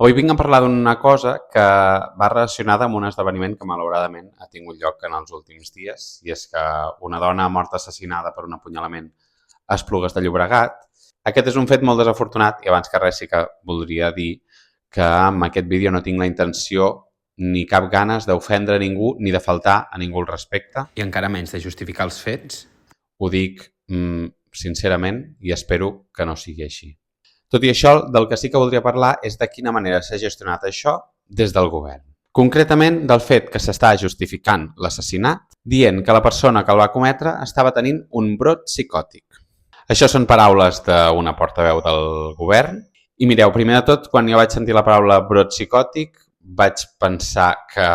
Avui vinc a parlar d'una cosa que va relacionada amb un esdeveniment que malauradament ha tingut lloc en els últims dies, i és que una dona ha mort assassinada per un apunyalament a Esplugues de Llobregat. Aquest és un fet molt desafortunat i abans que res sí que voldria dir que amb aquest vídeo no tinc la intenció ni cap ganes d'ofendre ningú ni de faltar a ningú el respecte i encara menys de justificar els fets. Ho dic sincerament i espero que no sigui així. Tot i això, del que sí que voldria parlar és de quina manera s'ha gestionat això des del govern. Concretament, del fet que s'està justificant l'assassinat dient que la persona que el va cometre estava tenint un brot psicòtic. Això són paraules d'una portaveu del govern. I mireu, primer de tot, quan jo vaig sentir la paraula brot psicòtic, vaig pensar que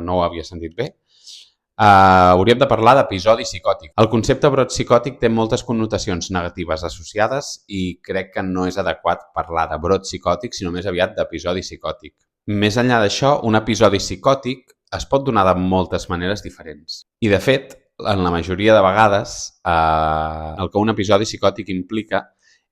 no ho havia sentit bé. Hauríem de parlar d'episodi psicòtic. El concepte brot psicòtic té moltes connotacions negatives associades i crec que no és adequat parlar de brot psicòtic, sinó més aviat d'episodi psicòtic. Més enllà d'això, un episodi psicòtic es pot donar de moltes maneres diferents. I de fet, en la majoria de vegades, el que un episodi psicòtic implica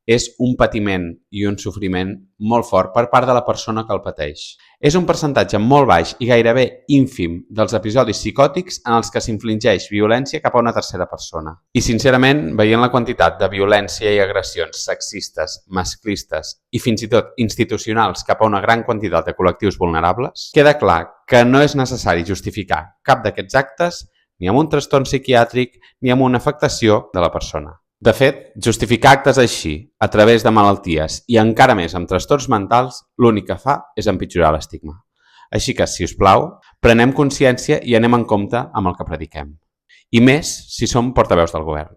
és un patiment i un sofriment molt fort per part de la persona que el pateix. És un percentatge molt baix i gairebé ínfim dels episodis psicòtics en els que s'infligeix violència cap a una tercera persona. I sincerament, veient la quantitat de violència i agressions sexistes, masclistes i fins i tot institucionals cap a una gran quantitat de col·lectius vulnerables, queda clar que no és necessari justificar cap d'aquests actes ni amb un trastorn psiquiàtric ni amb una afectació de la persona. De fet, justificar actes així, a través de malalties i encara més amb trastorns mentals, l'únic que fa és empitjorar l'estigma. Així que, si us plau, prenem consciència i anem en compte amb el que prediquem. I més si som portaveus del govern.